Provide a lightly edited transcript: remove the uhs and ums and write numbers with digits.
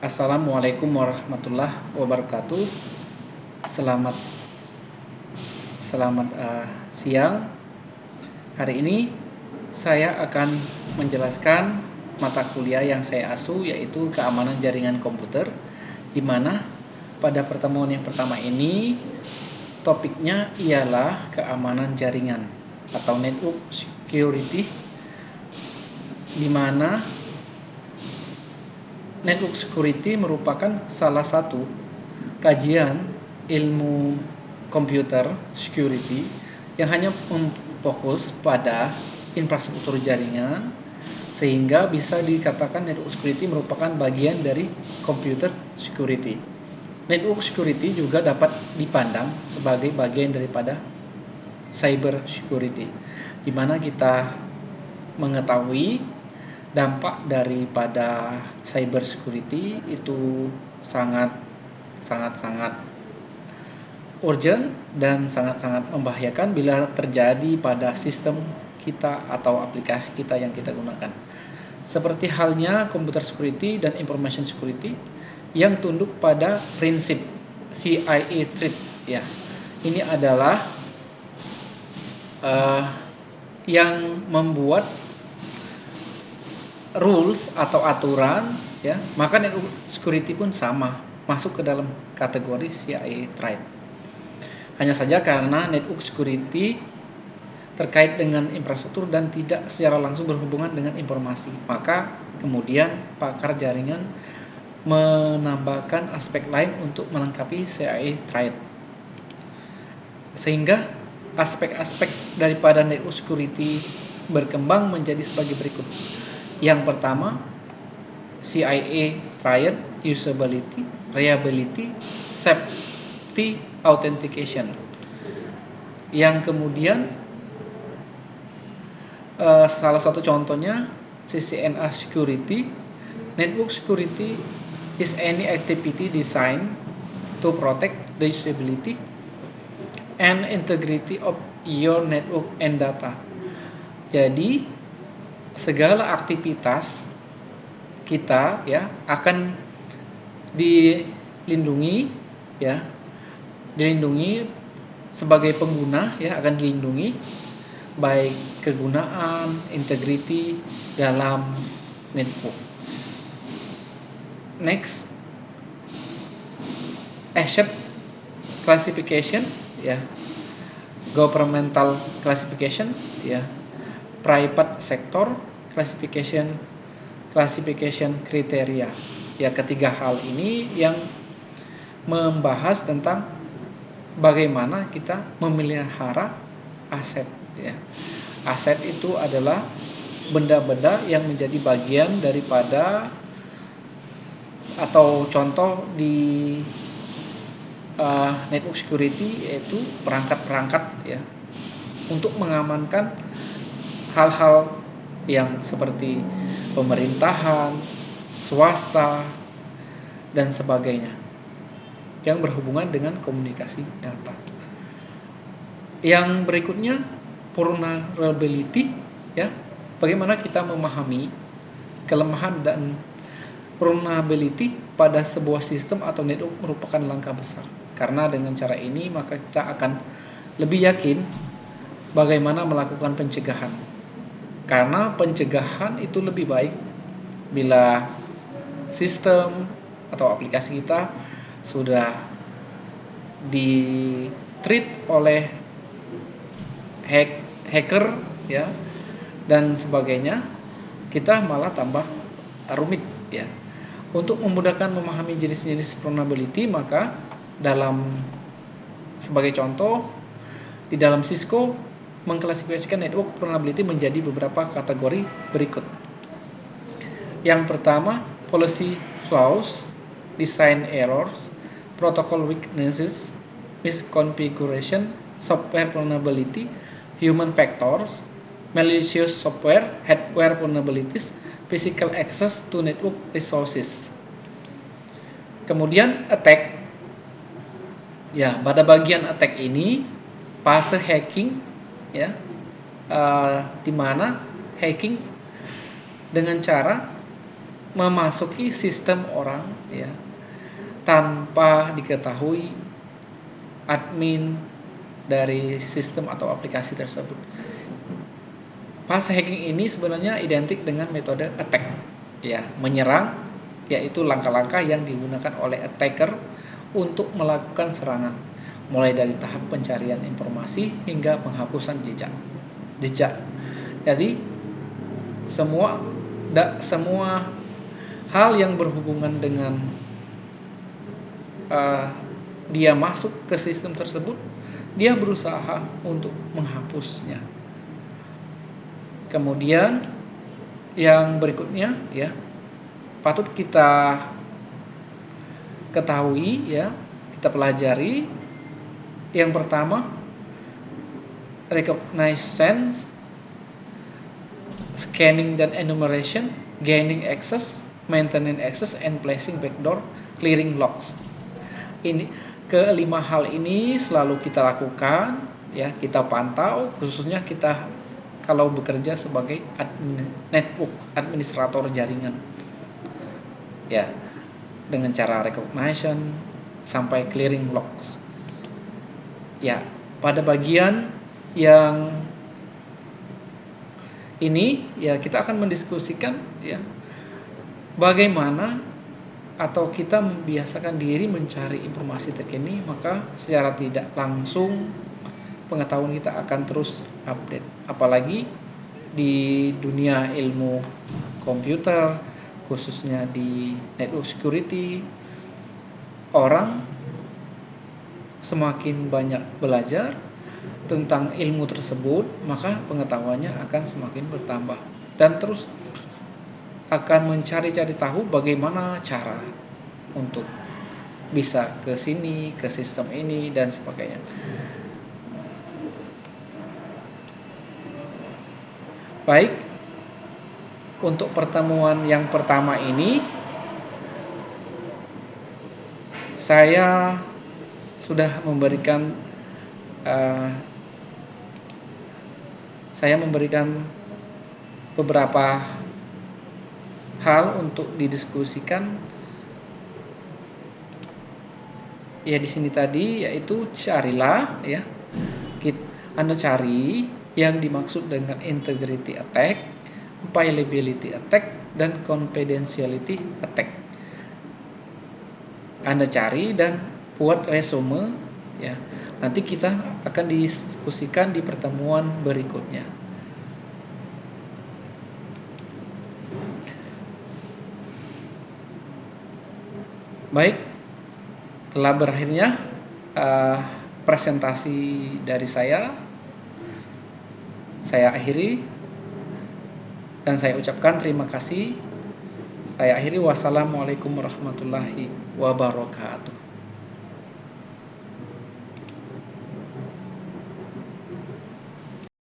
Assalamualaikum warahmatullahi wabarakatuh. Selamat selamat siang. Hari ini saya akan menjelaskan mata kuliah yang saya asuh, yaitu keamanan jaringan komputer, di mana pada pertemuan yang pertama ini topiknya ialah keamanan jaringan atau network security, di mana network security merupakan salah satu kajian ilmu computer security yang hanya fokus pada infrastruktur jaringan, sehingga bisa dikatakan network security merupakan bagian dari computer security. Network security juga dapat dipandang sebagai bagian daripada cyber security, di mana kita mengetahui dampak daripada cyber security itu sangat urgent dan sangat membahayakan bila terjadi pada sistem kita atau aplikasi kita yang kita gunakan. Seperti halnya computer security dan information security yang tunduk pada prinsip CIA threat, ya. Ini adalah yang membuat rules atau aturan, ya, maka network security pun sama, masuk ke dalam kategori CIA threat. Hanya saja karena network security terkait dengan infrastruktur dan tidak secara langsung berhubungan dengan informasi, maka kemudian pakar jaringan menambahkan aspek lain untuk melengkapi CIA threat. Sehingga aspek-aspek daripada network security berkembang menjadi sebagai berikut. Yang pertama, CIA threat, usability, reliability, safety, authentication. Yang kemudian salah satu contohnya CCNA security. Network security is any activity designed to protect the usability and integrity of your network and data. Jadi segala aktivitas kita, ya, akan dilindungi, ya, dilindungi sebagai pengguna, ya, akan dilindungi baik kegunaan, integrity dalam network. Next, asset classification, ya, governmental classification, ya, private sector classification kriteria. Ya, ketiga hal ini yang membahas tentang bagaimana kita memelihara aset, ya. Aset itu adalah benda-benda yang menjadi bagian daripada atau contoh di network security, yaitu perangkat-perangkat, ya, untuk mengamankan hal-hal yang seperti pemerintahan, swasta, dan sebagainya yang berhubungan dengan komunikasi data. Yang berikutnya, vulnerability, ya. Bagaimana kita memahami kelemahan dan vulnerability pada sebuah sistem atau network merupakan langkah besar. Karena dengan cara ini maka kita akan lebih yakin bagaimana melakukan pencegahan. Karena pencegahan itu lebih baik bila sistem atau aplikasi kita sudah di-treat oleh hacker, ya, dan sebagainya, kita malah tambah rumit, ya. Untuk memudahkan memahami jenis-jenis vulnerability, maka sebagai contoh, di dalam Cisco mengklasifikasikan network vulnerability menjadi beberapa kategori berikut. Yang pertama, policy flaws, design errors, protocol weaknesses, misconfiguration, software vulnerability, human factors, malicious software, hardware vulnerabilities, physical access to network resources. Kemudian attack. Ya, pada bagian attack ini fase hacking, ya, di mana hacking dengan cara memasuki sistem orang ya tanpa diketahui admin dari sistem atau aplikasi tersebut. Fase hacking ini sebenarnya identik dengan metode attack ya, menyerang, yaitu langkah-langkah yang digunakan oleh attacker untuk melakukan serangan, mulai dari tahap pencarian informasi hingga penghapusan jejak. Jadi semua hal yang berhubungan dengan dia masuk ke sistem tersebut, dia berusaha untuk menghapusnya. Kemudian yang berikutnya ya, patut kita ketahui ya, kita pelajari. Yang pertama, recognition, scanning dan enumeration, gaining access, maintaining access, and placing backdoor, clearing logs. Ini kelima hal ini selalu kita lakukan ya, kita pantau, khususnya kita kalau bekerja sebagai network administrator jaringan ya, dengan cara recognition sampai clearing logs ya. Pada bagian yang ini ya, kita akan mendiskusikan ya, bagaimana atau kita membiasakan diri mencari informasi terkini, maka secara tidak langsung pengetahuan kita akan terus update. Apalagi di dunia ilmu komputer, khususnya di network security, orang semakin banyak belajar tentang ilmu tersebut, maka pengetahuannya akan semakin bertambah dan terus akan mencari-cari tahu bagaimana cara untuk bisa ke sini, ke sistem ini dan sebagainya. Baik, untuk pertemuan yang pertama ini saya sudah memberikan beberapa hal untuk didiskusikan ya di sini tadi, yaitu carilah ya, Anda cari yang dimaksud dengan integrity attack, viability attack, dan confidentiality attack. Anda cari dan buat resume ya. Nanti kita akan diskusikan di pertemuan berikutnya. Baik, telah berakhirnya presentasi dari saya akhiri dan saya ucapkan terima kasih. Saya akhiri, wassalamualaikum warahmatullahi wabarakatuh.